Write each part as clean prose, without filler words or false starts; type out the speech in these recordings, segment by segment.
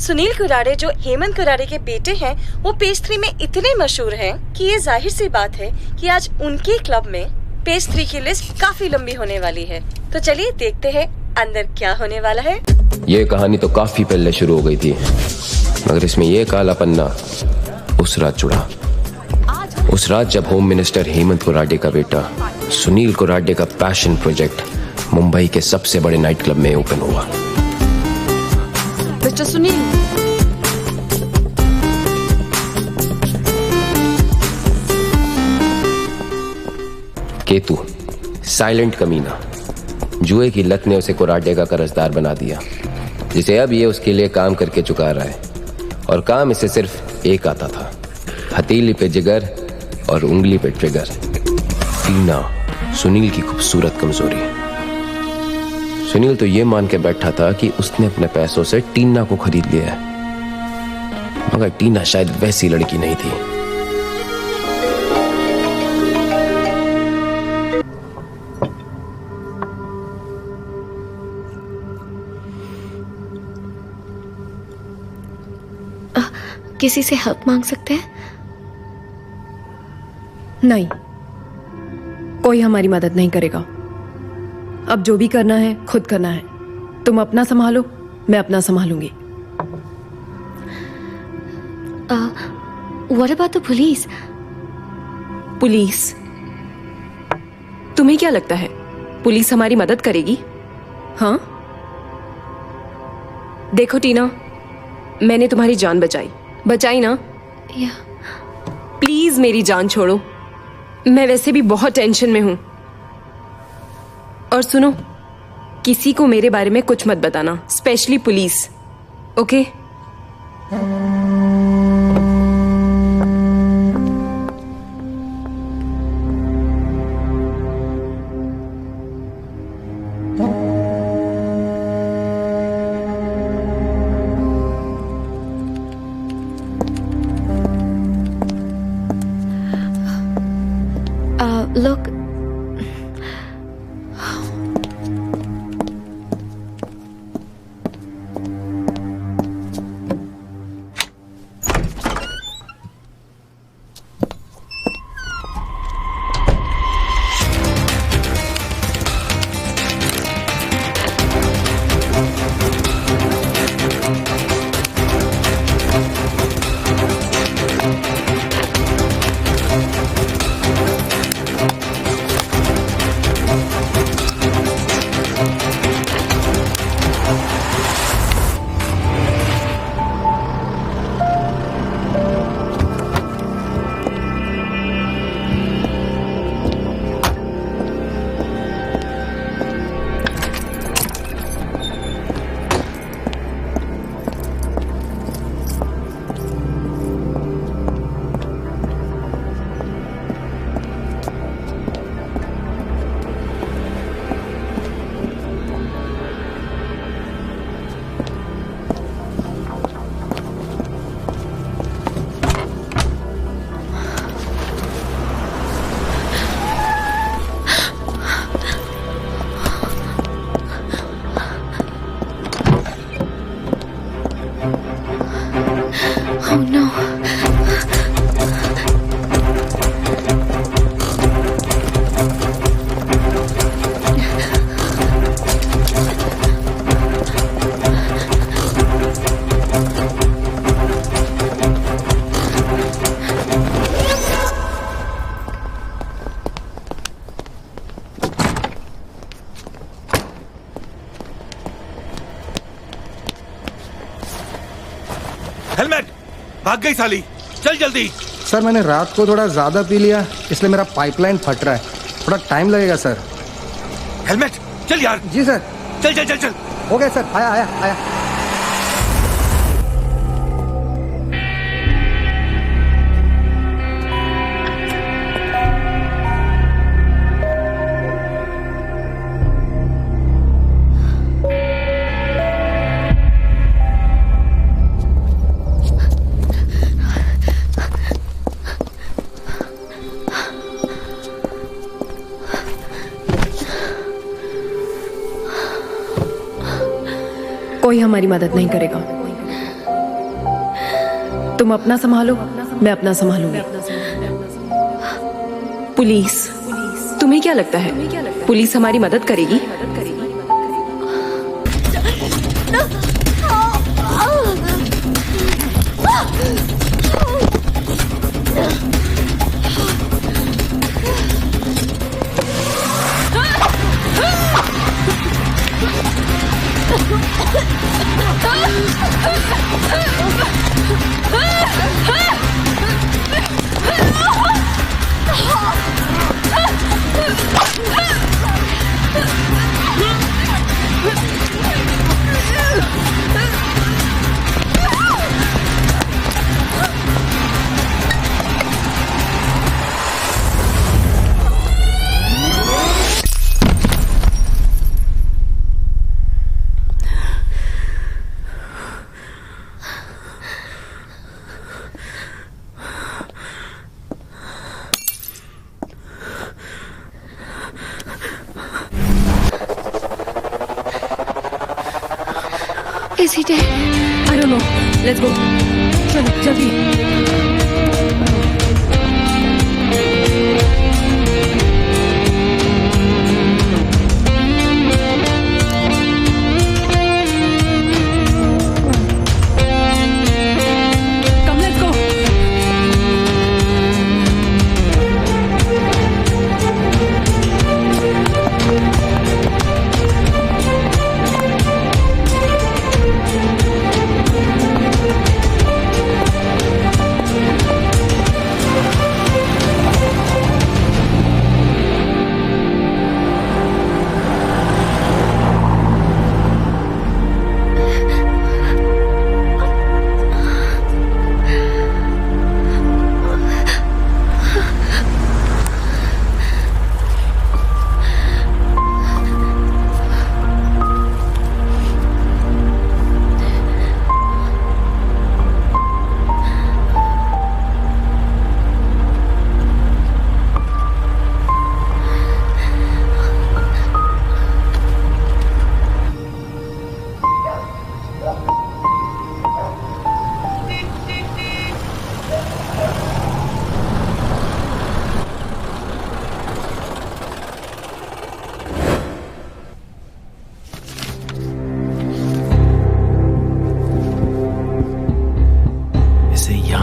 सुनील कुराडे जो हेमंत कुराडे के बेटे हैं, वो पेज 3 में इतने मशहूर हैं कि ये जाहिर सी बात है कि आज उनके क्लब में पेज 3 की लिस्ट काफी लंबी होने वाली है। तो चलिए देखते हैं अंदर क्या होने वाला है। ये कहानी तो काफी पहले शुरू हो गई थी, मगर इसमें ये काला पन्ना उस रात जुड़ा। उस रात जब होम मिनिस्टर हेमंत कुराडे का बेटा सुनील कुराडे का पैशन प्रोजेक्ट मुंबई के सबसे बड़े नाइट क्लब में ओपन हुआ। मिस्टर सुनील, केतु साइलेंट कमीना, जुए की लत ने उसे कुराडे का कर्जदार बना दिया, जिसे अब ये उसके लिए काम करके चुका रहा है। और काम इसे सिर्फ एक आता था, हथेली पे जिगर और उंगली पे ट्रिगर। टीना सुनील की खूबसूरत कमजोरी। सुनील तो ये मान के बैठा था कि उसने अपने पैसों से टीना को खरीद लिया है, मगर टीना शायद वैसी लड़की नहीं थी। किसी से हेल्प मांग सकते हैं? नहीं, कोई हमारी मदद नहीं करेगा। अब जो भी करना है खुद करना है। तुम अपना संभालो, मैं अपना संभालूंगी। What about the police? Police? तुम्हें क्या लगता है पुलिस हमारी मदद करेगी? हाँ, देखो टीना, मैंने तुम्हारी जान बचाई ना? प्लीज मेरी जान छोड़ो, मैं वैसे भी बहुत टेंशन में हूं। और सुनो, किसी को मेरे बारे में कुछ मत बताना, specially police, okay? Look, oh no. Helmet! भाग गई साली, चल जल्दी। सर मैंने रात को थोड़ा ज्यादा पी लिया, इसलिए मेरा पाइपलाइन फट रहा है, थोड़ा टाइम लगेगा सर। हेलमेट, चल यार। जी सर। चल चल चल चल। हो गया सर, आया आया आया। कोई हमारी मदद नहीं करेगा। तुम अपना संभालो, मैं अपना संभालूंगी। पुलिस, तुम्हें क्या लगता है पुलिस हमारी मदद करेगी? Is he dead? I don't know. Let's go. चलो जल्दी। Come, let's go.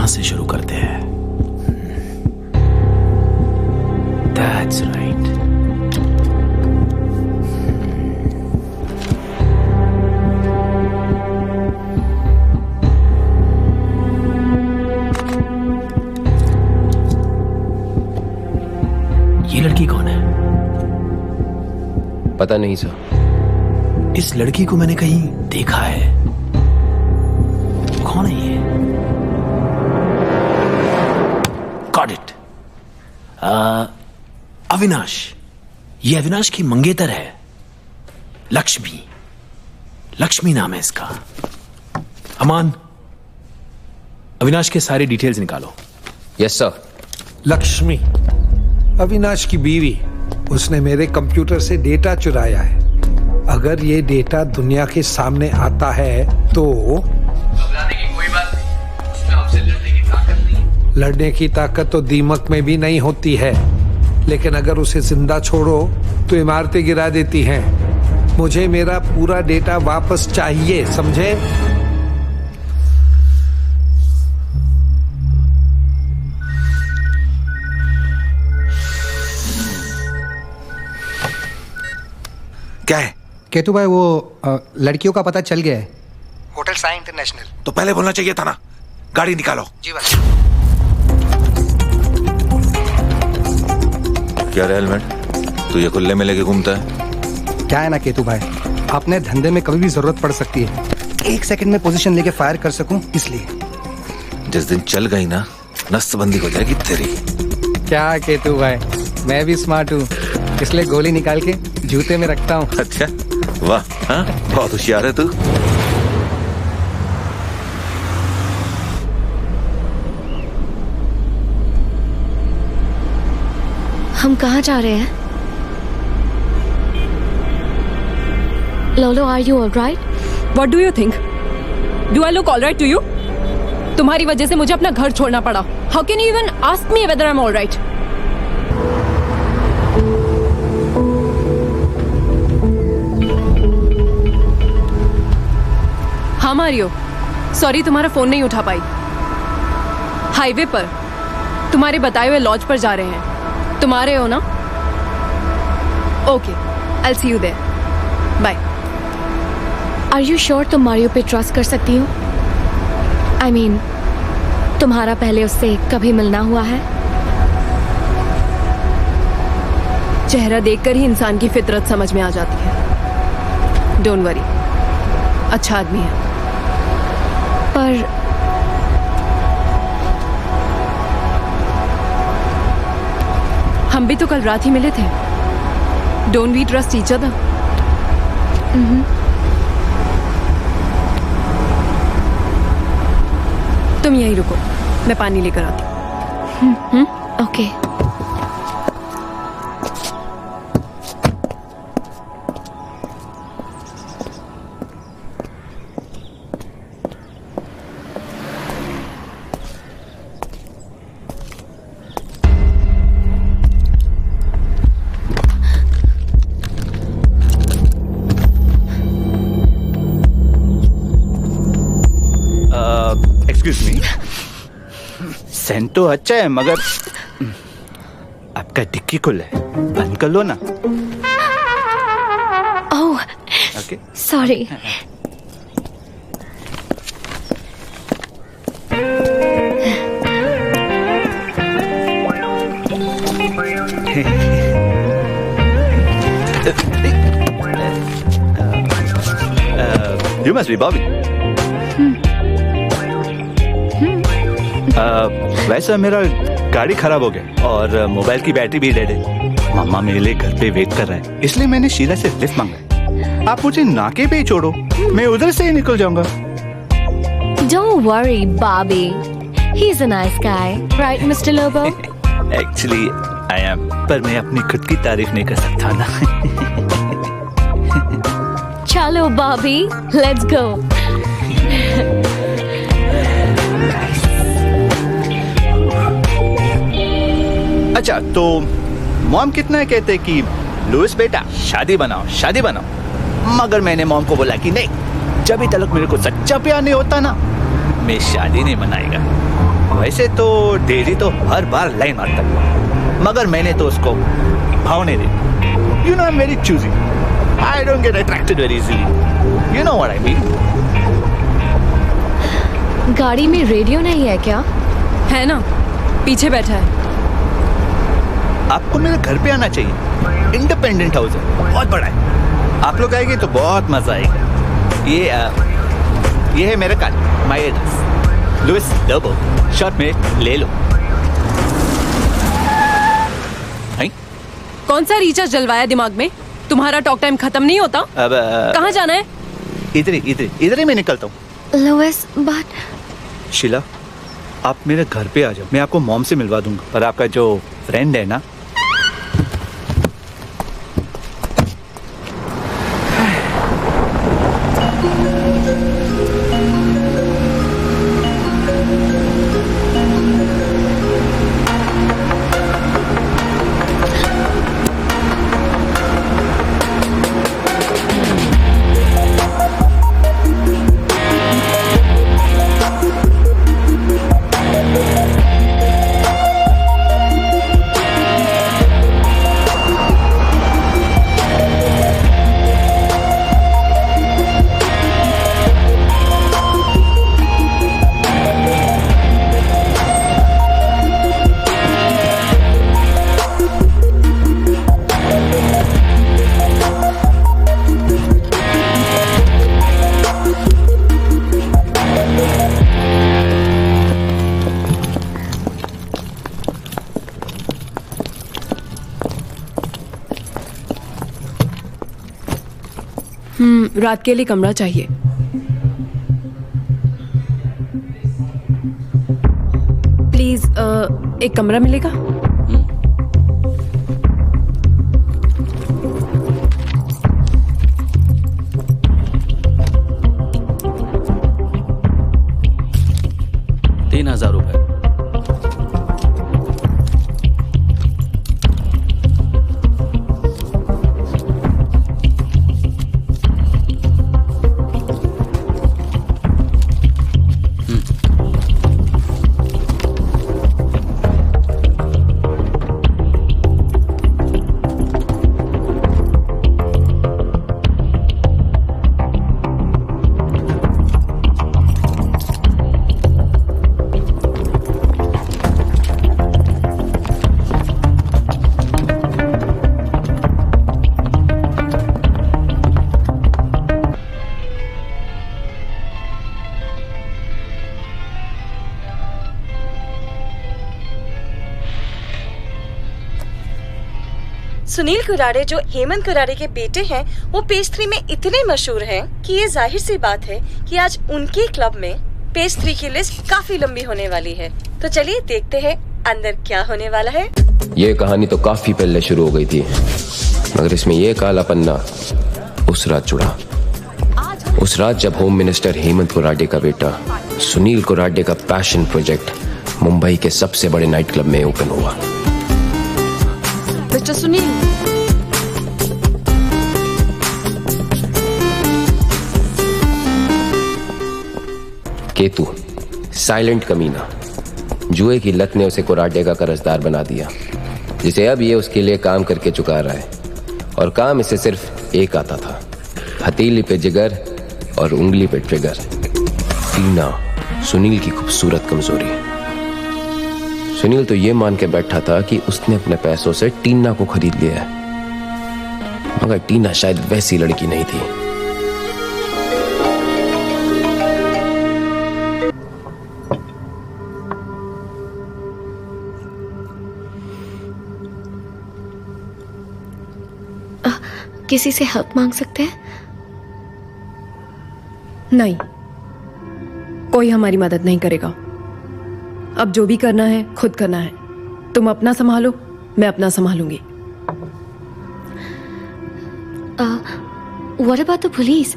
से शुरू करते हैं। That's right. ये लड़की कौन है? पता नहीं सर। इस लड़की को मैंने कहीं देखा है। कौन है ये? Got it. अविनाश। ये अविनाश की मंगेतर है, लक्ष्मी। लक्ष्मी नाम है इसका। अमान, अविनाश के सारे डिटेल्स निकालो। Yes sir. लक्ष्मी अविनाश की बीवी, उसने मेरे कंप्यूटर से डेटा चुराया है। अगर ये डेटा दुनिया के सामने आता है तो घबराने की कोई बात नहीं, उसमें हमसे लड़ने की ताकत नहीं। लड़ने की ताकत तो दीमक में भी नहीं होती है, लेकिन अगर उसे जिंदा छोड़ो तो इमारतें गिरा देती हैं। मुझे मेरा पूरा डेटा वापस चाहिए, समझे? क्या है? केतु भाई वो लड़कियों का पता चल गया है। Hotel Sai international. तो पहले बोलना चाहिए था ना। गाड़ी निकालो। जी भाई। क्या रे हेलमेट, तू ये खुले में लेके घूमता है? क्या है ना केतु भाई, अपने धंधे में कभी भी जरूरत पड़ सकती है। 1 सेकंड में पोजीशन लेके फायर कर सकूं, इसलिए। जिस दिन चल गई ना, नसबंदी हो जाएगी तेरी। क्या केतु भाई, मैं भी स्मार्ट हूँ, इसलिए गोली निकाल के जूते में रखता हूँ। अच्छा, वाह, हाँ, बहुत होशियार है तू। हम कहाँ जा रहे हैं? Lolo, are you all right? What do you think? Do I look all right to you? तुम्हारी वजह से मुझे अपना घर छोड़ना पड़ा. How can you even ask me whether I'm all right? हाँ मारियो, सॉरी तुम्हारा फोन नहीं उठा पाई. हाईवे पर तुम्हारे बताए हुए लॉज पर जा रहे हैं. तुम आ रहे हो ना? Okay, I'll see you there. Bye. Are you sure तुम मारियो पे ट्रस्ट कर सकती हो? I mean, तुम्हारा पहले उससे कभी मिलना हुआ है? चेहरा देखकर ही इंसान की फितरत समझ में आ जाती है. डोंट वरी, अच्छा आदमी है. पर हम भी तो कल रात ही मिले थे. Don't we trust each other? तुम यहीं रुको, मैं पानी लेकर आती हूँ. ओके. Excuse me. सेंट तो अच्छा है मगर आपका डिक्की खुला है, बंद कर लो ना. Oh, okay. Sorry. You must be Bobby. वैसे मेरा गाड़ी खराब हो गया और मोबाइल की बैटरी भी डेड है. मामा मेरे लिए घर पे वेट कर रहा है, इसलिए मैंने शीला से लिफ्ट मांगा. आप मुझे नाके पे ही छोड़ो, मैं उधर से ही निकल जाऊंगा. Don't worry, Bobby. He's a nice guy, right, Mr. Lobo? Actually, I am. पर मैं अपनी खुद की तारीफ नहीं कर सकता ना. चलो Bobby, let's go. अच्छा, तो मॉम कितना कहते कि लुइस बेटा शादी बनाओ, मगर मैंने मॉम को बोला कि नहीं, जब तक मेरे को सच्चा प्यार नहीं होता ना, मैं शादी नहीं बनाएगा. वैसे तो डेली तो हर बार लाइन मारता है, मगर मैंने तो उसको भाव नहीं दिया. You know I am very choosy. I don't get attracted very easily. You know what I mean. गाड़ी में रेडियो नहीं है क्या? है ना, पीछे बैठा है. आपको मेरे घर पे आना चाहिए. इंडिपेंडेंट हाउस है, बहुत बड़ा है. आप लोग आएंगे तो बहुत मजा आएगा. ये है मेरा card, my address, Luis Lobo. Short में ले लो. कौन सा रिचार्ज जलवाया दिमाग में? तुम्हारा टॉक टाइम खत्म नहीं होता. अब कहाँ जाना है? इधर ही मैं निकलता हूँ. लुइस, बट शीला, आप मेरे घर पे आ जाओ, मैं आपको मॉम से मिलवा दूंगा. पर आपका जो फ्रेंड है ना, रात के लिए कमरा चाहिए. प्लीज एक कमरा मिलेगा? सुनील कुरारे जो हेमंत कुरारे के बेटे हैं, वो पेज 3 में इतने मशहूर हैं कि ये जाहिर सी बात है कि आज उनके क्लब में पेज 3 की लिस्ट काफी लंबी होने वाली है। तो चलिए देखते हैं अंदर क्या होने वाला है। ये कहानी तो काफी पहले शुरू हो गई थी, मगर इसमें ये काला पन्ना उस रात जुड़ा। उस रात जब होम मिनिस्टर हेमंत कुरारे का बेटा सुनील कुरारे का पैशन प्रोजेक्ट मुंबई के सबसे बड़े नाइट क्लब में ओपन हुआ। मिस्टर सुनील, केतु साइलेंट कमीना, जुए की लत ने उसे कुराटे का कर्जदार बना दिया, जिसे अब ये उसके लिए काम करके चुका रहा है। और काम इसे सिर्फ एक आता था, हथेली पे जिगर और उंगली पे ट्रिगर। टीना सुनील की खूबसूरत कमजोरी। सुनील तो ये मान के बैठा था कि उसने अपने पैसों से टीना को खरीद लिया है, मगर टीना शायद वैसी लड़की नहीं थी। किसी से हेल्प मांग सकते हैं? नहीं, कोई हमारी मदद नहीं करेगा। अब जो भी करना है खुद करना है। तुम अपना संभालो, मैं अपना संभालूंगी। What about the police?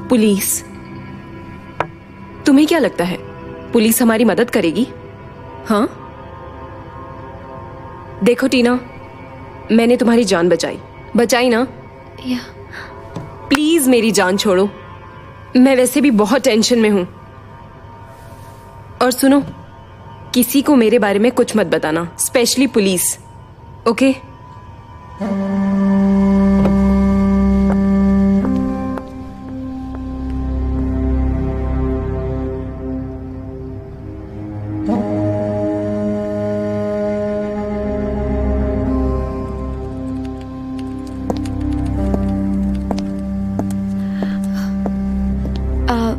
Police? तुम्हें क्या लगता है पुलिस हमारी मदद करेगी? हाँ, देखो टीना, मैंने तुम्हारी जान बचाई ना? प्लीज मेरी जान छोड़ो, मैं वैसे भी बहुत टेंशन में हूं। और सुनो, किसी को मेरे बारे में कुछ मत बताना, specially police, okay?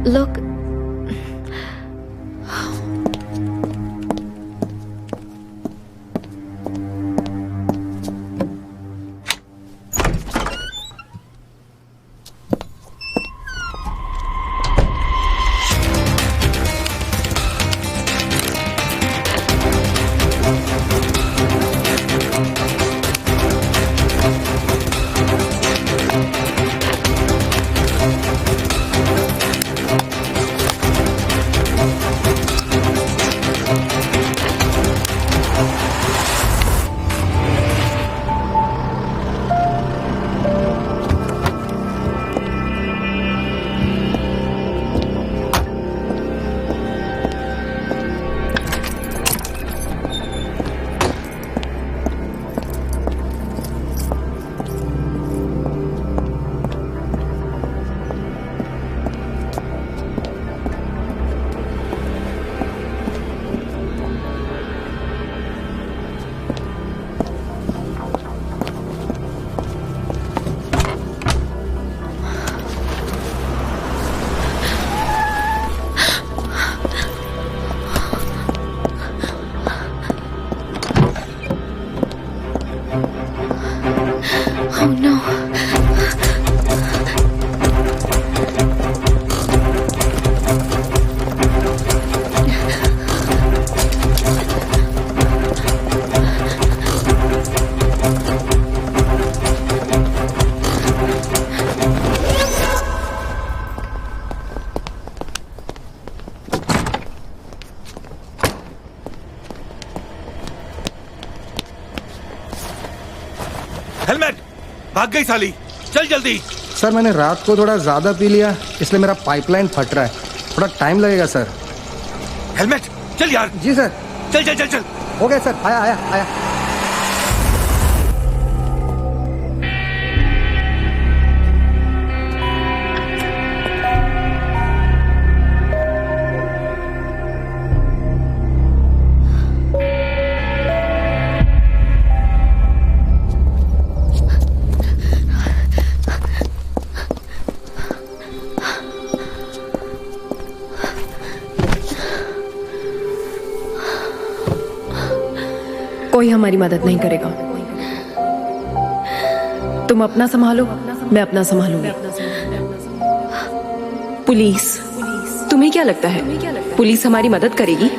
Look, oh no. Helmet, भाग गई साली, चल जल्दी। सर मैंने रात को थोड़ा ज्यादा पी लिया, इसलिए मेरा पाइपलाइन फट रहा है, थोड़ा टाइम लगेगा सर। हेलमेट, चल यार। जी सर। चल चल चल चल। हो गया सर, आया। कोई हमारी मदद नहीं करेगा। तुम अपना संभालो, मैं अपना संभालूंगी। पुलिस, तुम्हें क्या लगता है पुलिस हमारी मदद करेगी?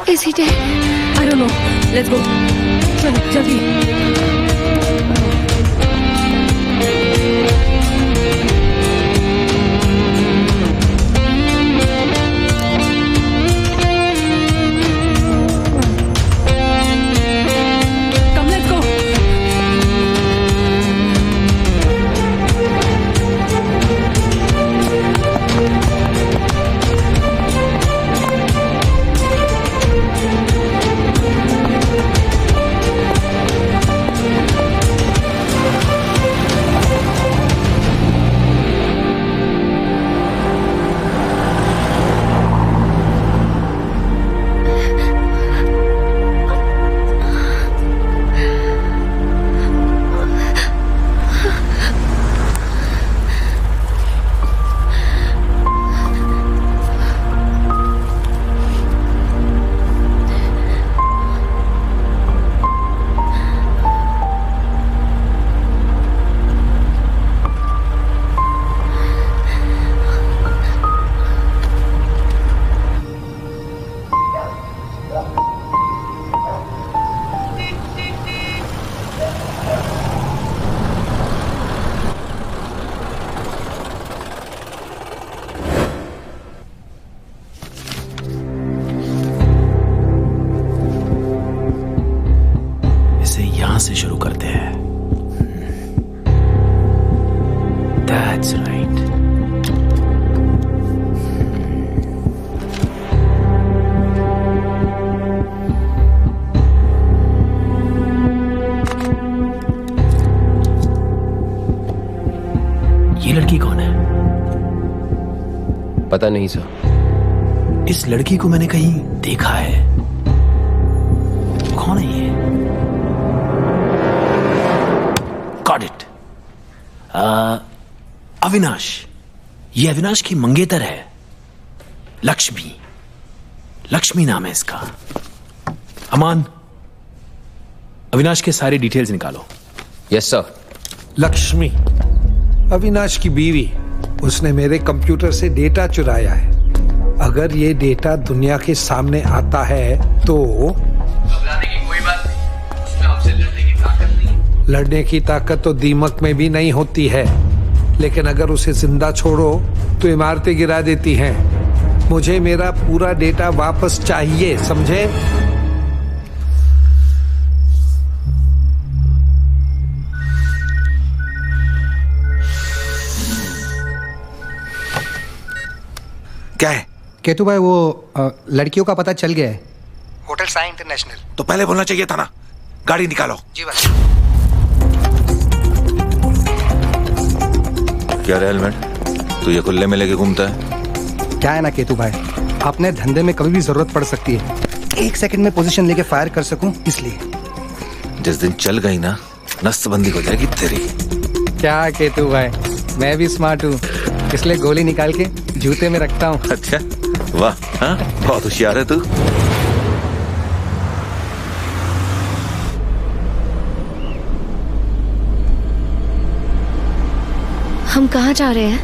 Is he dead? I don't know. Let's go. चलो जल्दी। Come, let's go. से शुरू करते हैं। That's right. ये लड़की कौन है? पता नहीं सर। इस लड़की को मैंने कहीं देखा है। कौन है ये? Got it. अविनाश। ये अविनाश की मंगेतर है, लक्ष्मी। लक्ष्मी नाम है इसका। अमान, अविनाश के सारे डिटेल्स निकालो। Yes sir. लक्ष्मी अविनाश की बीवी, उसने मेरे कंप्यूटर से डेटा चुराया है। अगर ये डेटा दुनिया के सामने आता है तो घबराने की कोई बात नहीं, उसमें हमसे लड़ने की ताकत नहीं है। लड़ने की ताकत तो दीमक में भी नहीं होती है, लेकिन अगर उसे जिंदा छोड़ो तो इमारतें गिरा देती हैं। मुझे मेरा पूरा डेटा वापस चाहिए, समझे? क्या है? केतु भाई, वो लड़कियों का पता चल गया है। Hotel Sai international. तो पहले बोलना चाहिए था ना। गाड़ी निकालो। जी भाई। क्या रे हेलमेट, तू ये खुले में लेके घूमता है? क्या है ना केतु भाई, अपने धंधे में कभी भी जरूरत पड़ सकती है। एक सेकंड में पोजीशन लेके फायर कर सकूं, इसलिए। जिस दिन चल गई ना, नसबंदी हो जाएगी तेरी। क्या केतु भाई, मैं भी स्मार्ट हूँ, इसलिए गोली निकाल के जूते में रखता हूँ। अच्छा, वाह, हाँ, बहुत होशियार है तू। हम कहाँ जा रहे हैं?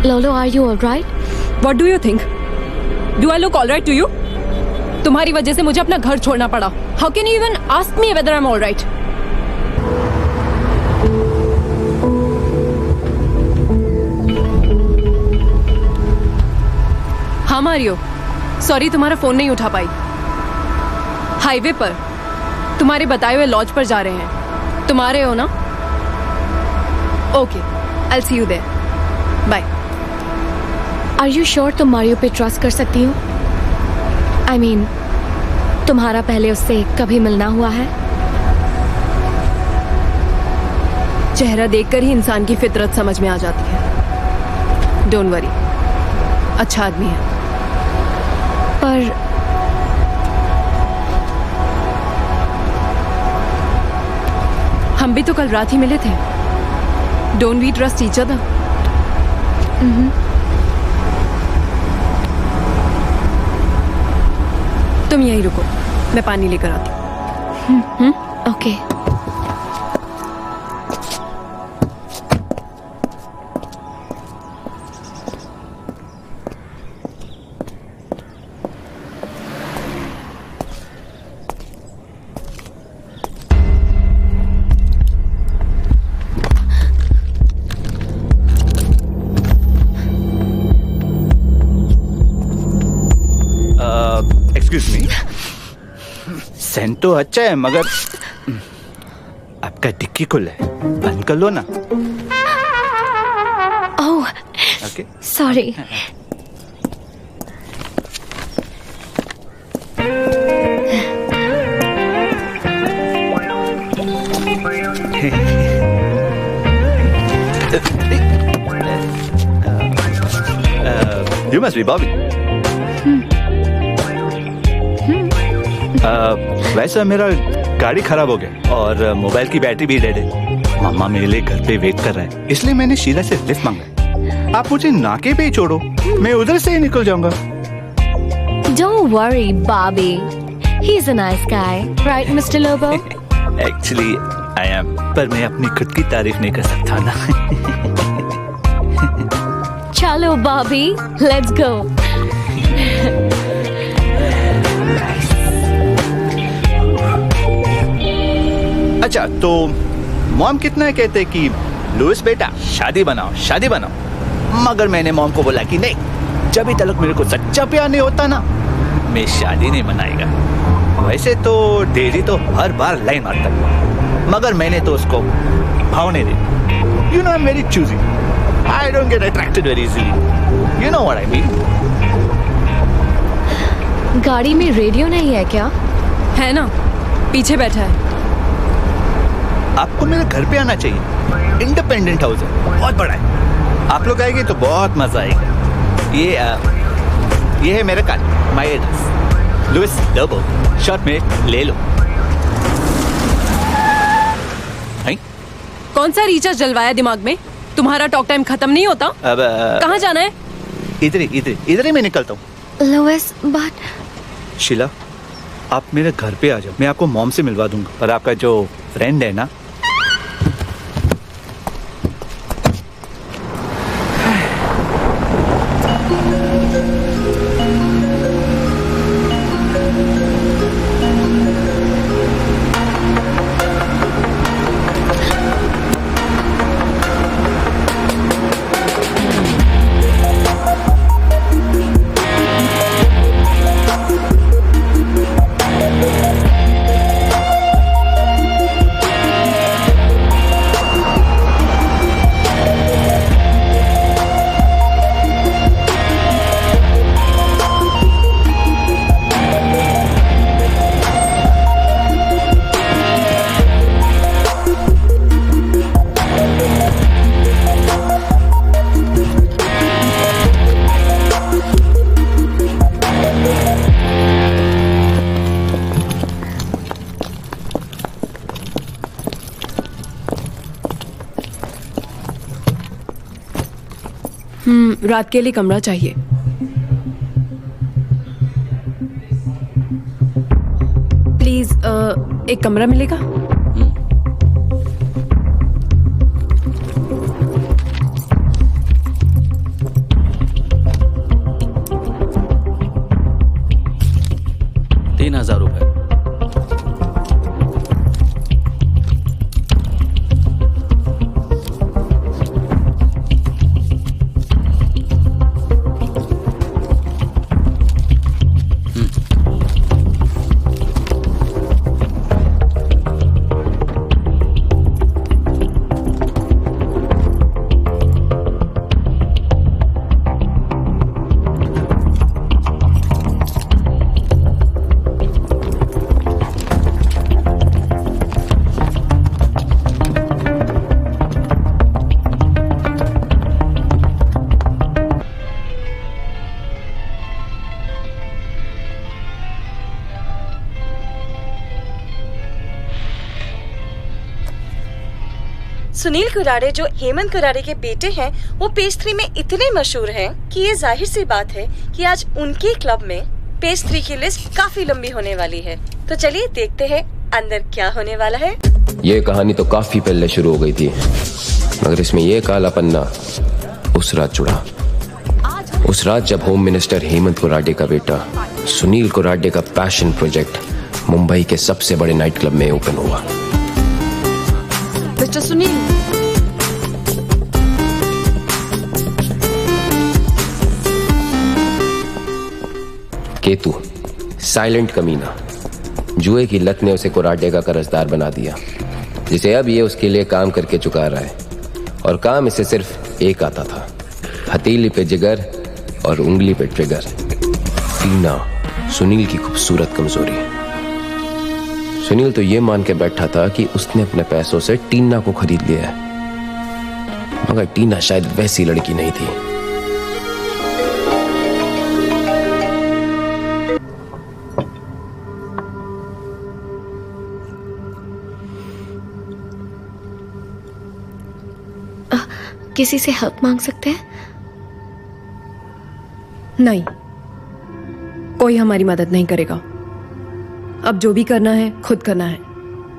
Lolo, are you all right? What do you think? Do I look all right to you? तुम्हारी वजह से मुझे अपना घर छोड़ना पड़ा। How can you even ask me whether I am alright? हाँ मारियो, सॉरी तुम्हारा फोन नहीं उठा पाई। हाईवे पर तुम्हारे बताए हुए लॉज पर जा रहे हैं। तुम आ रहे हो ना? Okay, I will see you there. Bye. Are you sure तुम मारियो पे ट्रस्ट कर सकती हो? आई मीन, तुम्हारा पहले उससे कभी मिलना हुआ है? चेहरा देखकर ही इंसान की फितरत समझ में आ जाती है। डोंट वरी, अच्छा आदमी है। पर हम भी तो कल रात ही मिले थे। Don't we trust each other? तुम यहीं रुको, मैं पानी लेकर आती हूँ। ओके। एक्सक्यूज मी, सेंट तो अच्छा है मगर आपका डिक्की खुला है, बंद कर लो ना। Oh, okay, sorry. You must be Bobby. वैसे मेरा गाड़ी खराब हो गया और मोबाइल की बैटरी भी डेड है। मामा मेरे लिए घर पे वेट कर रहा है, इसलिए मैंने शीला से लिफ्ट मांगा। आप मुझे नाके पे ही छोड़ो, मैं उधर से ही निकल जाऊंगा। Don't worry, Bobby. He's a nice guy, right, Mr. Lobo? Actually, I am, पर मैं अपनी खुद की तारीफ नहीं कर सकता ना। चलो Bobby, let's go. अच्छा, तो मॉम कितना कहते कि लुइस बेटा शादी बनाओ, मगर मैंने मॉम को बोला कि नहीं, जब तक मेरे को सच्चा प्यार नहीं होता ना, मैं शादी नहीं बनाएगा। वैसे तो डेरी तो हर बार लाइन मारता है, मगर मैंने तो उसको भाव नहीं दिया। You know, I am very choosy, I don't get attracted very easily, you know what I mean. गाड़ी में रेडियो नहीं है क्या? है ना, पीछे बैठा है। आपको मेरे घर पे आना चाहिए, इंडिपेंडेंट हाउस है, बहुत बड़ा है। आप लोग आएंगे तो बहुत मजा आएगा। ये है मेरा card, my address, Luis Lobo, short में ले लो। कौन सा रिचार्ज जलवाया दिमाग में? तुम्हारा टॉक टाइम खत्म नहीं होता? अब कहाँ जाना है? इधर ही मैं निकलता हूँ। लुइस, बट शीला, आप मेरे घर पे आ जाओ, मैं आपको मॉम से मिलवा दूंगा। पर आपका जो फ्रेंड है ना, रात के लिए कमरा चाहिए। प्लीज, एक कमरा मिलेगा? सुनील कुरारे जो हेमंत कुरारे के बेटे हैं, वो पेज 3 में इतने मशहूर हैं कि ये जाहिर सी बात है कि आज उनके क्लब में पेज 3 की लिस्ट काफी लंबी होने वाली है। तो चलिए देखते हैं अंदर क्या होने वाला है। ये कहानी तो काफी पहले शुरू हो गई थी, मगर इसमें ये काला पन्ना उस रात जुड़ा। उस रात जब होम मिनिस्टर हेमंत कुरारे का बेटा सुनील कुरारे का पैशन प्रोजेक्ट मुंबई के सबसे बड़े नाइट क्लब में ओपन हुआ। मिस्टर सुनील, केतु साइलेंट कमीना, जुए की लत ने उसे कुरारे का कर्जदार बना दिया, जिसे अब ये उसके लिए काम करके चुका रहा है। और काम इसे सिर्फ एक आता था, हथेली पे जिगर और उंगली पे ट्रिगर। टीना सुनील की खूबसूरत कमजोरी। सुनील तो ये मान के बैठा था कि उसने अपने पैसों से टीना को खरीद लिया है, मगर टीना शायद वैसी लड़की नहीं थी। किसी से हेल्प मांग सकते हैं? नहीं, कोई हमारी मदद नहीं करेगा। अब जो भी करना है खुद करना है।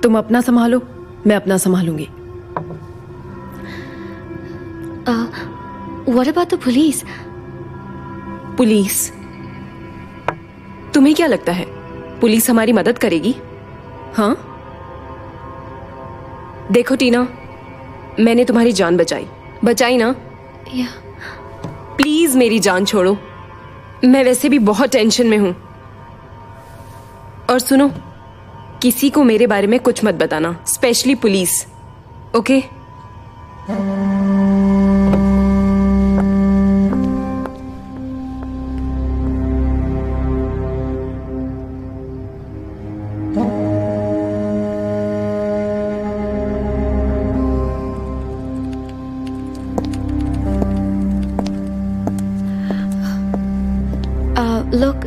तुम अपना संभालो, मैं अपना संभालूंगी। What about the police? Police? तुम्हें क्या लगता है पुलिस हमारी मदद करेगी? हाँ? देखो टीना, मैंने तुम्हारी जान बचाई ना? प्लीज मेरी जान छोड़ो, मैं वैसे भी बहुत टेंशन में हूं। और सुनो, किसी को मेरे बारे में कुछ मत बताना, specially police, okay? Look,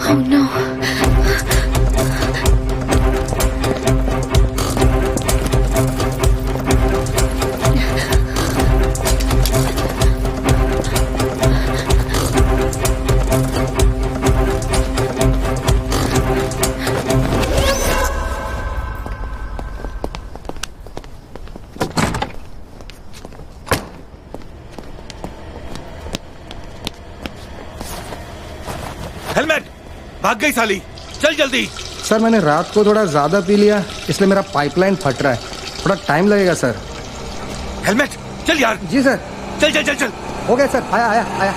oh no. Helmet! भाग गई साली, चल जल्दी। सर मैंने रात को थोड़ा ज्यादा पी लिया, इसलिए मेरा पाइपलाइन फट रहा है, थोड़ा टाइम लगेगा सर। हेलमेट, चल यार। जी सर। चल चल चल चल। हो गया सर, आया आया आया।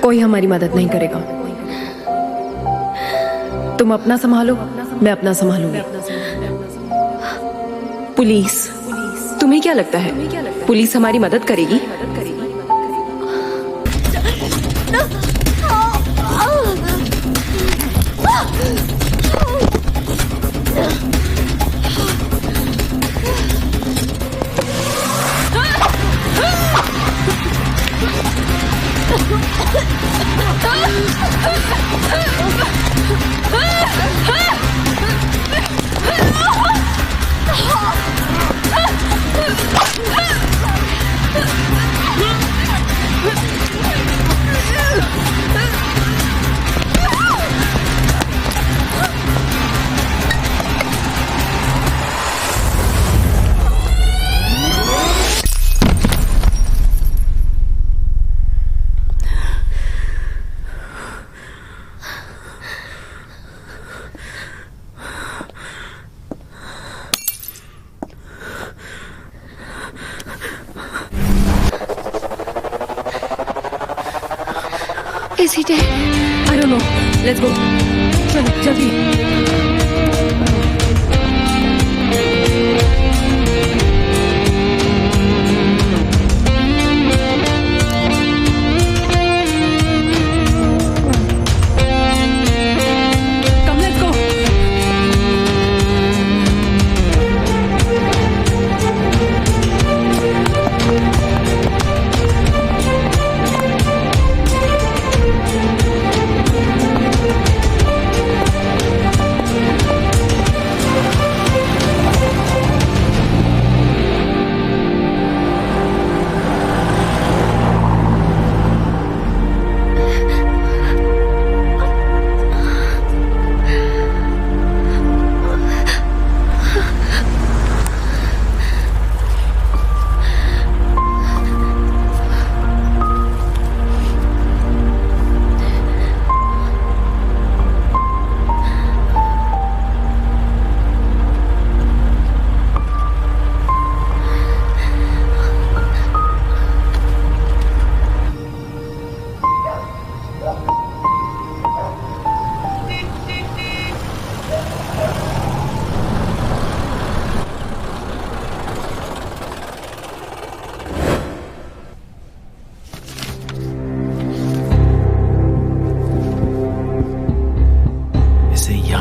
कोई हमारी मदद नहीं करेगा। तुम अपना संभालो, मैं अपना संभालूंगी। पुलिस, तुम्हें क्या लगता है पुलिस हमारी मदद करेगी? Is he dead? I don't know. Let's go. चलो जल्दी। Come, let's go.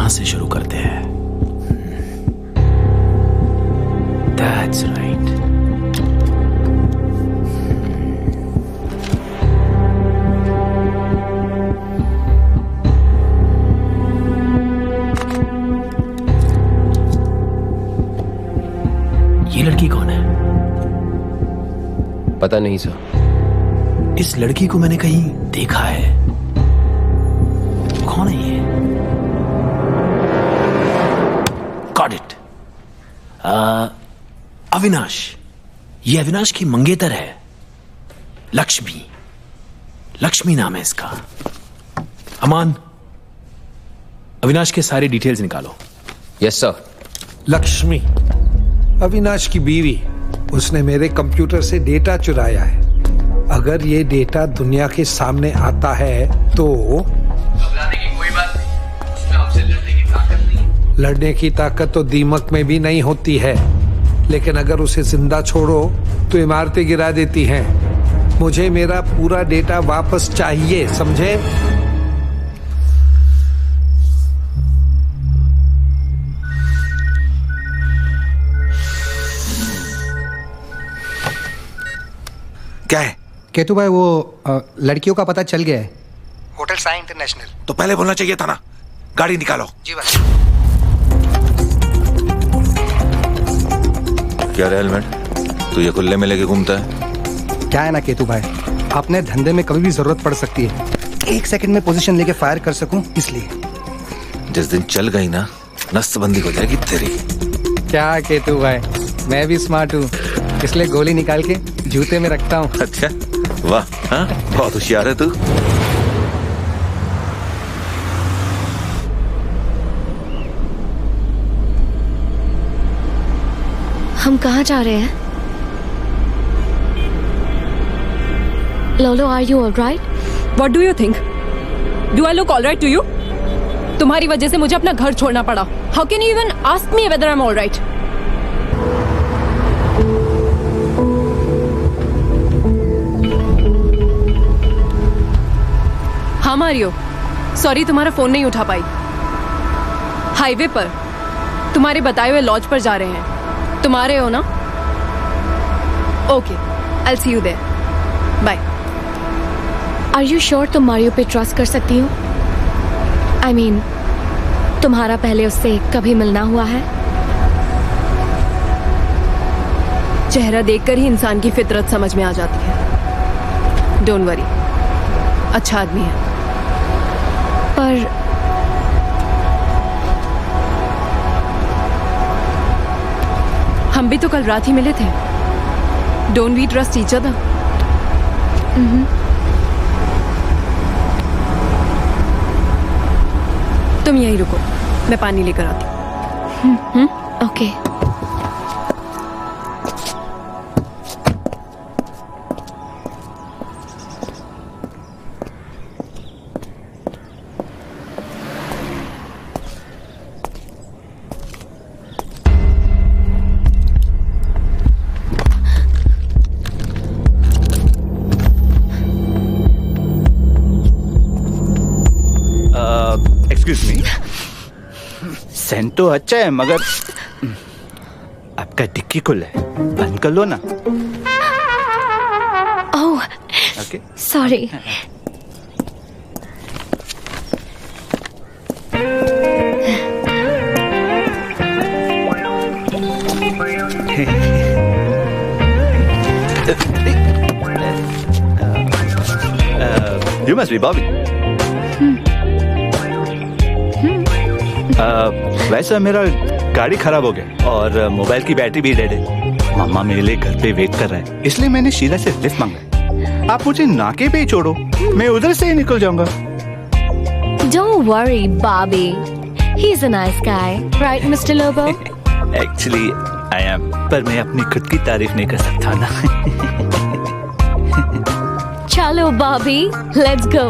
से शुरू करते हैं। That's right. ये लड़की कौन है? पता नहीं सर। इस लड़की को मैंने कहीं देखा है। कौन है ये? Got it. अविनाश। ये अविनाश की मंगेतर है, लक्ष्मी। लक्ष्मी नाम है इसका। अमान, अविनाश के सारे डिटेल्स निकालो। Yes sir. लक्ष्मी अविनाश की बीवी, उसने मेरे कंप्यूटर से डेटा चुराया है। अगर ये डेटा दुनिया के सामने आता है तो घबराने की कोई बात नहीं, उसमें हमसे लड़ने की ताकत नहीं है। लड़ने की ताकत तो दीमक में भी नहीं होती है, लेकिन अगर उसे जिंदा छोड़ो तो इमारतें गिरा देती हैं। मुझे मेरा पूरा डेटा वापस चाहिए, समझे? क्या है? केतु भाई, वो लड़कियों का पता चल गया है। Hotel Sai international. तो पहले बोलना चाहिए था ना। गाड़ी निकालो। जी भाई। क्या रे हेलमेट, तू ये खुले में लेके घूमता है? क्या है ना केतु भाई, अपने धंधे में कभी भी जरूरत पड़ सकती है। एक सेकंड में पोजीशन लेके फायर कर सकूं, इसलिए। जिस दिन चल गई ना, नसबंदी हो जाएगी तेरी। क्या केतु भाई, मैं भी स्मार्ट हूँ, इसलिए गोली निकाल के जूते में रखता हूँ। अच्छा, वाह, हाँ, बहुत होशियार है तू। हम कहाँ जा रहे हैं? Lolo, are you alright? What do you think? Do I look all right to you? तुम्हारी वजह से मुझे अपना घर छोड़ना पड़ा। How can you even ask me whether I am alright? हाँ मारियो, सॉरी तुम्हारा फोन नहीं उठा पाई। हाईवे पर तुम्हारे बताए हुए लॉज पर जा रहे हैं। तुम आ रहे हो ना? Okay, I will see you there. Bye. Are you sure तुम मारियो पे ट्रस्ट कर सकती हो? आई मीन, तुम्हारा पहले उससे कभी मिलना हुआ है? चेहरा देखकर ही इंसान की फितरत समझ में आ जाती है। डोंट वरी, अच्छा आदमी है। पर हम भी तो कल रात ही मिले थे। Don't we trust each other? तुम यहीं रुको, मैं पानी लेकर आती हूँ। ओके। एक्सक्यूज मी, सेंट तो अच्छा है मगर आपका डिक्की खुला है, बंद कर लो ना। Oh, okay. Sorry. You must be Bobby. वैसे मेरा गाड़ी खराब हो गया और मोबाइल की बैटरी भी डेड है। मामा मेरे लिए घर पे वेट कर रहा है, इसलिए मैंने शीला से लिफ्ट मांगा। आप मुझे नाके पे ही छोड़ो, मैं उधर से ही निकल जाऊंगा। Don't worry, Bobby. He's a nice guy, right, Mr. Lobo? Actually I am, पर मैं अपनी खुद की तारीफ नहीं कर सकता ना। चलो Bobby, let's go.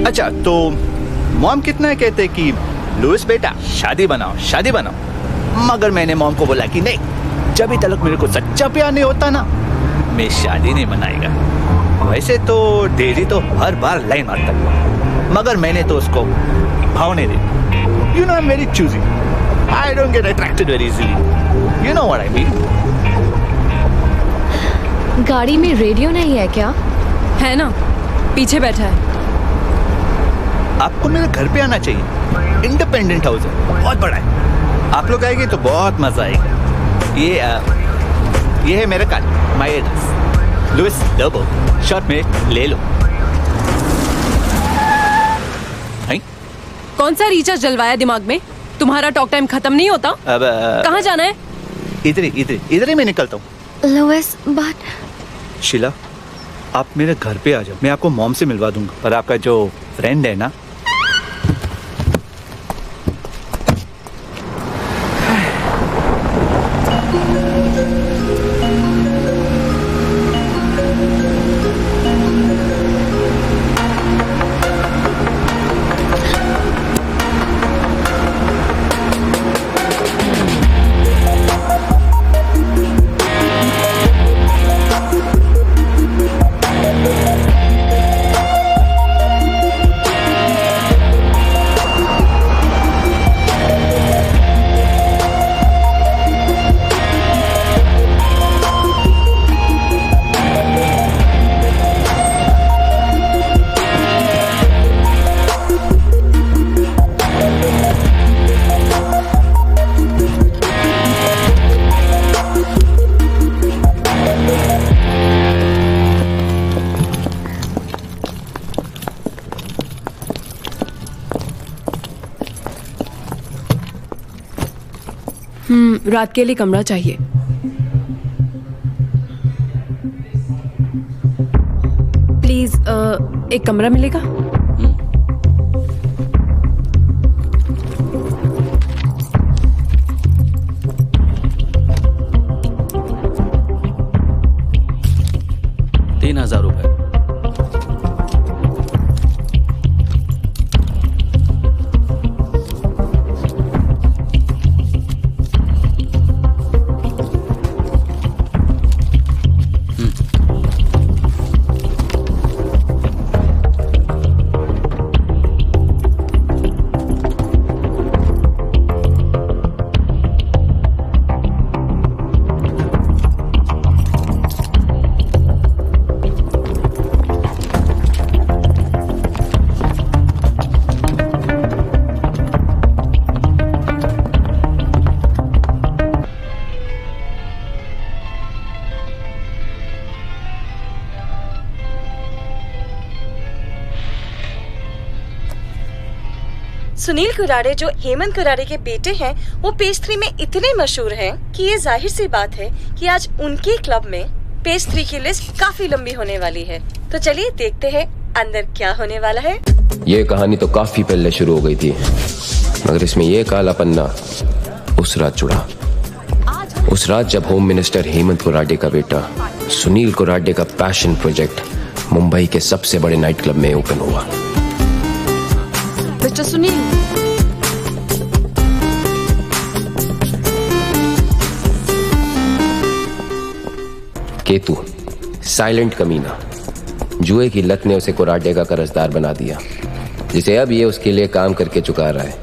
अच्छा, तो मॉम कितना कहते कि लुइस बेटा शादी बनाओ, मगर मैंने मॉम को बोला कि नहीं, जब तक मेरे को सच्चा प्यार नहीं होता ना, मैं शादी नहीं बनाएगा। वैसे तो डेली तो हर बार लाइन मारता है, मगर मैंने तो उसको भाव नहीं दी। You know I am very choosy, I don't get attracted very easily, you know what I mean. गाड़ी में रेडियो नहीं है क्या? है ना, पीछे बैठा है। आपको मेरे घर पे आना चाहिए, इंडिपेंडेंट हाउस है, बहुत बड़ा है। आप लोग आएंगे तो बहुत मजा आएगा। ये है मेरा card, my address, Luis Lobo, short में ले लो। कौन सा रिचार्ज जलवाया दिमाग में? तुम्हारा टॉक टाइम खत्म नहीं होता? अब कहाँ जाना है? इधर ही मैं निकलता हूँ। लुइस, बट शीला, आप मेरे घर पे आ जाओ, मैं आपको मॉम से मिलवा दूंगा। पर आपका जो फ्रेंड है ना, रात के लिए कमरा चाहिए। प्लीज एक कमरा मिलेगा? सुनील कुरारे जो हेमंत कुरारे के बेटे हैं, वो पेज 3 में इतने मशहूर हैं कि ये जाहिर सी बात है कि आज उनके क्लब में पेज 3 की लिस्ट काफी लंबी होने वाली है। तो चलिए देखते हैं अंदर क्या होने वाला है। ये कहानी तो काफी पहले शुरू हो गई थी, मगर इसमें ये काला पन्ना उस रात जुड़ा। उस रात जब होम मिनिस्टर हेमंत कुरारे का बेटा सुनील कुरारे का पैशन प्रोजेक्ट मुंबई के सबसे बड़े नाइट क्लब में ओपन हुआ। मिस्टर सुनील, केतु साइलेंट कमीना, जुए की लत ने उसे कुरारे का कर्जदार बना दिया, जिसे अब ये उसके लिए काम करके चुका रहा है।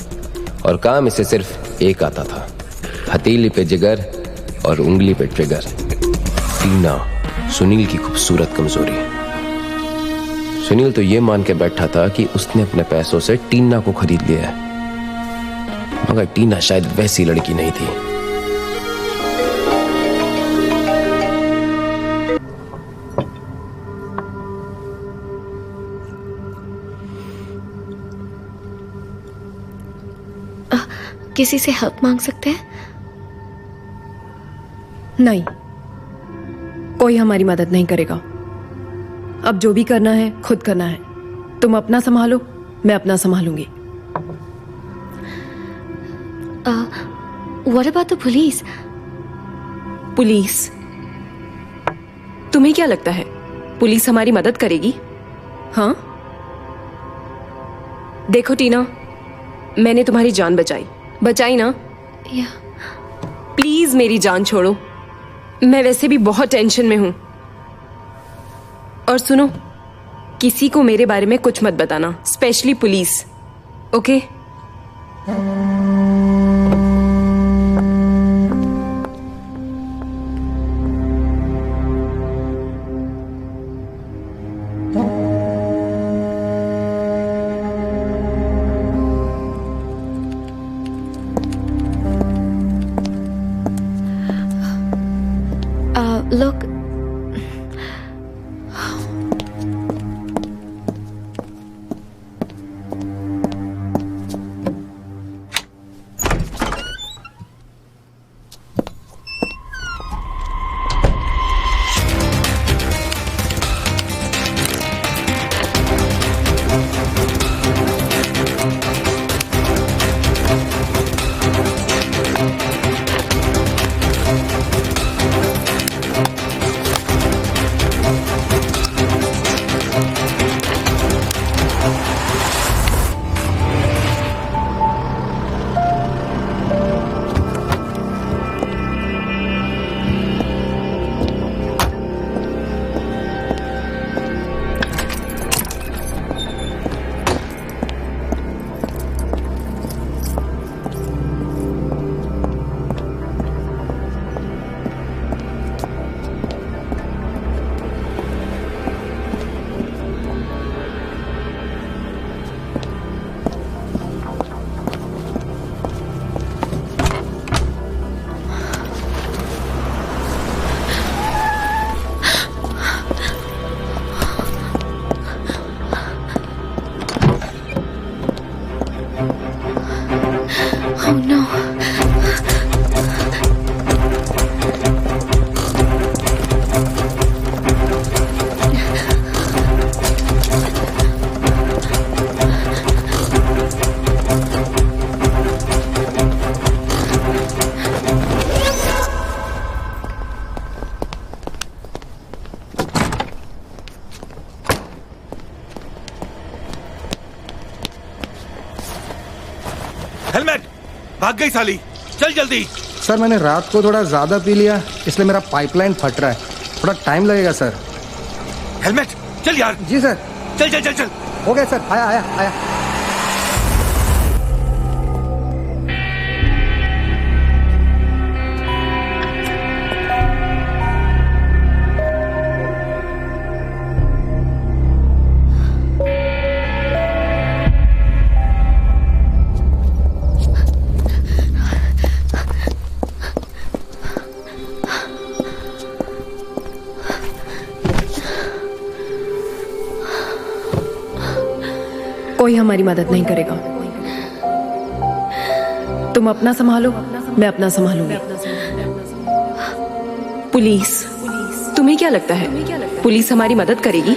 और काम इसे सिर्फ एक आता था, हथेली पे जिगर और उंगली पे ट्रिगर। टीना सुनील की खूबसूरत कमजोरी। सुनील तो ये मान के बैठा था कि उसने अपने पैसों से टीना को खरीद लिया है, मगर टीना शायद वैसी लड़की नहीं थी। किसी से हेल्प मांग सकते हैं? नहीं, कोई हमारी मदद नहीं करेगा। अब जो भी करना है खुद करना है। तुम अपना संभालो, मैं अपना संभालूंगी। What about the police? Police? तुम्हें क्या लगता है पुलिस हमारी मदद करेगी? हाँ, देखो टीना, मैंने तुम्हारी जान बचाई ना? प्लीज मेरी जान छोड़ो, मैं वैसे भी बहुत टेंशन में हूं। और सुनो, किसी को मेरे बारे में कुछ मत बताना, specially police, okay? Look, oh no. Helmet! भाग गई साली, चल जल्दी। सर मैंने रात को थोड़ा ज्यादा पी लिया, इसलिए मेरा पाइपलाइन फट रहा है, थोड़ा टाइम लगेगा सर। हेलमेट, चल यार। जी सर। चल चल चल चल। हो गया सर, आया आया आया। कोई हमारी मदद नहीं करेगा। तुम अपना संभालो, मैं अपना संभालूंगी। पुलिस, तुम्हें क्या लगता है पुलिस हमारी मदद करेगी?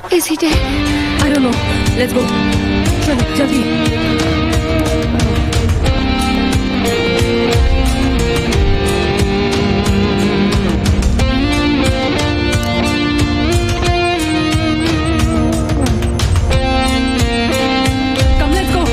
Is he dead? I don't know. Let's go. चलो जल्दी। Come, let's go.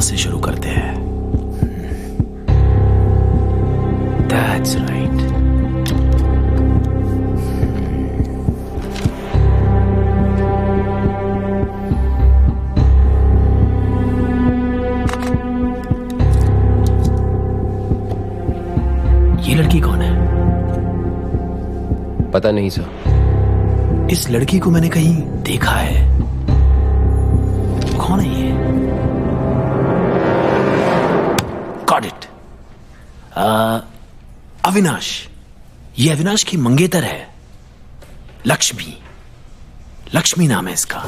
से शुरू करते हैं। That's right. ये लड़की कौन है? पता नहीं सर। इस लड़की को मैंने कहीं देखा है। कौन है ये? Got it. अविनाश। ये अविनाश की मंगेतर है, लक्ष्मी। लक्ष्मी नाम है इसका।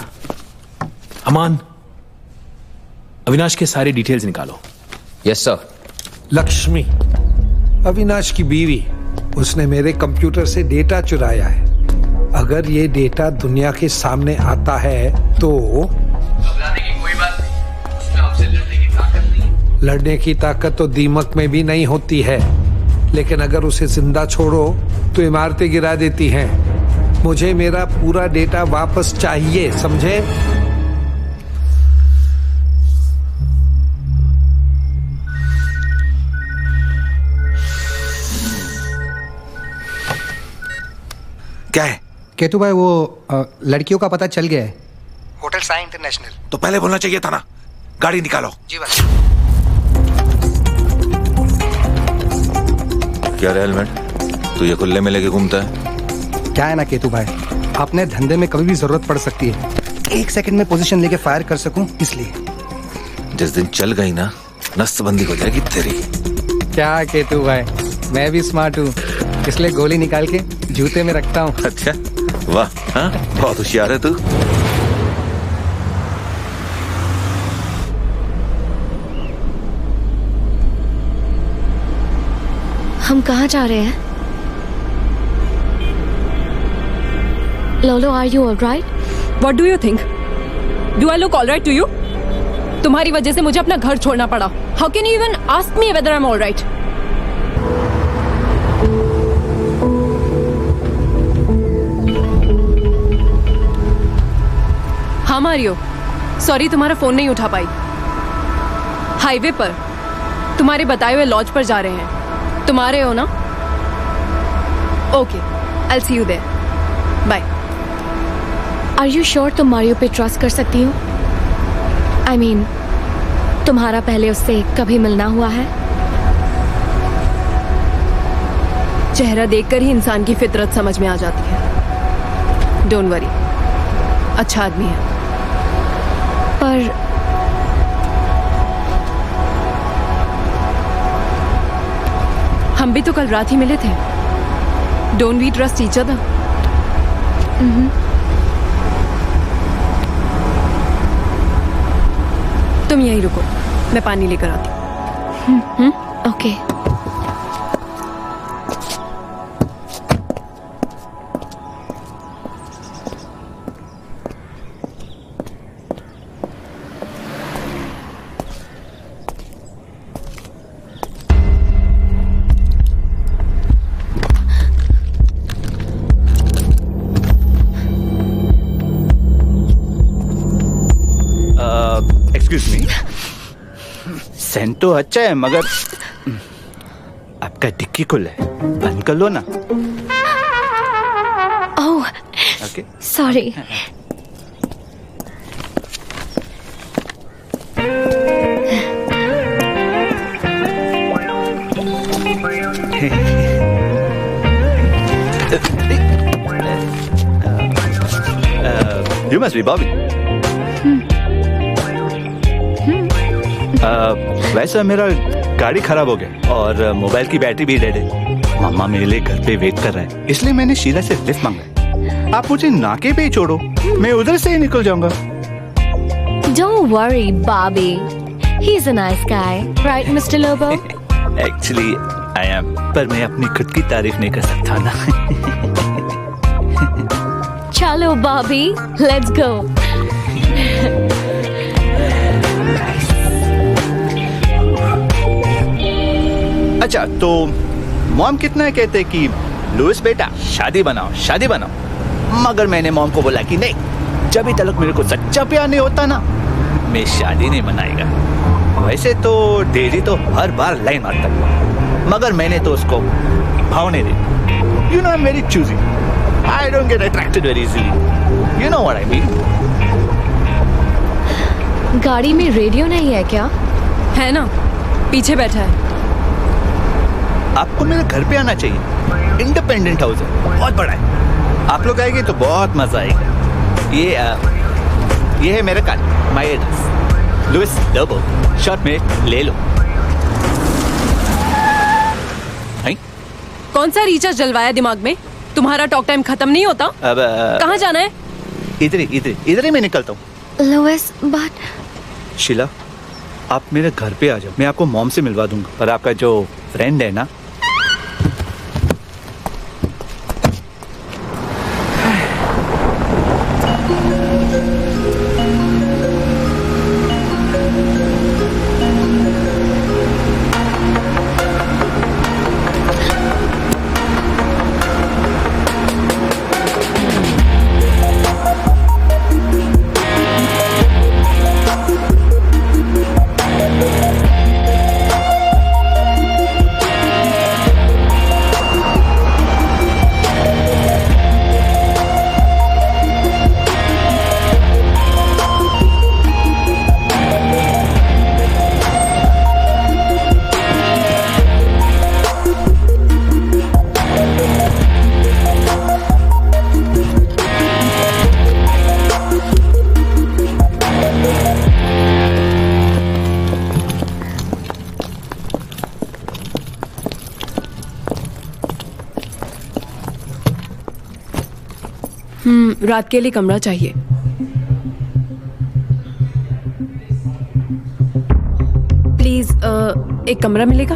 अमान, अविनाश के सारे डिटेल्स निकालो। Yes sir. लक्ष्मी अविनाश की बीवी, उसने मेरे कंप्यूटर से डेटा चुराया है। अगर ये डेटा दुनिया के सामने आता है तो घबराने की कोई बात नहीं, उसमें हमसे लड़ने की ताकत नहीं है। लड़ने की ताकत तो दीमक में भी नहीं होती है, लेकिन अगर उसे जिंदा छोड़ो तो इमारतें गिरा देती हैं। मुझे मेरा पूरा डेटा वापस चाहिए, समझे? क्या है? केतु भाई, वो लड़कियों का पता चल गया है। Hotel Sai international. तो पहले बोलना चाहिए था ना। गाड़ी निकालो। जी भाई। क्या रे हेलमेट, तू ये खुले में लेके घूमता है? क्या है ना केतु भाई, अपने धंधे में कभी भी जरूरत पड़ सकती है। एक सेकंड में पोजीशन लेके फायर कर सकूं, इसलिए। जिस दिन चल गई ना, नसबंदी हो जाएगी तेरी। क्या केतु भाई, मैं भी स्मार्ट हूँ, इसलिए गोली निकाल के जूते में रखता हूँ। अच्छा, वाह, हाँ, बहुत होशियार है तू। हम कहाँ जा रहे हैं? Lolo, are you alright? What do you think? Do I look all right to you? तुम्हारी वजह से मुझे अपना घर छोड़ना पड़ा। How can you even ask me whether I am alright? हाँ मारियो, सॉरी तुम्हारा फोन नहीं उठा पाई। हाईवे पर तुम्हारे बताए हुए लॉज पर जा रहे हैं। तुम आ रहे हो ना? Okay, I will see you there. Bye. Are you sure तुम मारियो पे ट्रस्ट कर सकती हो? आई मीन, तुम्हारा पहले उससे कभी मिलना हुआ है? चेहरा देखकर ही इंसान की फितरत समझ में आ जाती है। डोंट वरी, अच्छा आदमी है। पर हम भी तो कल रात ही मिले थे। Don't we trust each other? तुम यहीं रुको, मैं पानी लेकर आती हूँ। ओके। एक्सक्यूज मी, सेंट तो अच्छा है मगर आपका डिक्की खुला है, बंद कर लो ना। Oh, okay, sorry. You must be Bobby. वैसे मेरा गाड़ी खराब हो गया और मोबाइल की बैटरी भी डेड है। मामा मेरे लिए घर पे वेट कर रहे हैं, इसलिए मैंने शीला से लिफ्ट मांगा। आप मुझे नाके पे ही छोड़ो, मैं उधर से ही निकल जाऊंगा। Don't worry, Bobby. He's a nice guy, right, Mr. Lobo? Actually I am, पर मैं अपनी खुद की तारीफ नहीं कर सकता ना। चलो Bobby, let's go. अच्छा, तो मॉम कितना कहते कि लुइस बेटा शादी बनाओ, मगर मैंने मॉम को बोला कि नहीं, जब तक मेरे को सच्चा प्यार नहीं होता ना, मैं शादी नहीं बनाएगा। वैसे तो डेजी तो हर बार लाइन मारता है, मगर मैंने तो उसको भाव नहीं दी। You know, I am very choosy, I don't get attracted very easily, you know what I mean. गाड़ी में रेडियो नहीं है क्या? है ना, पीछे बैठा है। आपको मेरे घर पे आना चाहिए, इंडिपेंडेंट हाउस है, बहुत बड़ा है। आप लोग आएंगे तो बहुत मजा आएगा। ये है मेरा card, my address, Luis Lobo, short में ले लो। कौन सा रिचार्ज जलवाया दिमाग में? तुम्हारा टॉक टाइम खत्म नहीं होता? अब कहाँ जाना है? इधर ही मैं निकलता हूँ। लुइस, बट शीला, आप मेरे घर पे आ जाओ, मैं आपको मॉम से मिलवा दूंगा। पर आपका जो फ्रेंड है ना, रात के लिए कमरा चाहिए। प्लीज एक कमरा मिलेगा?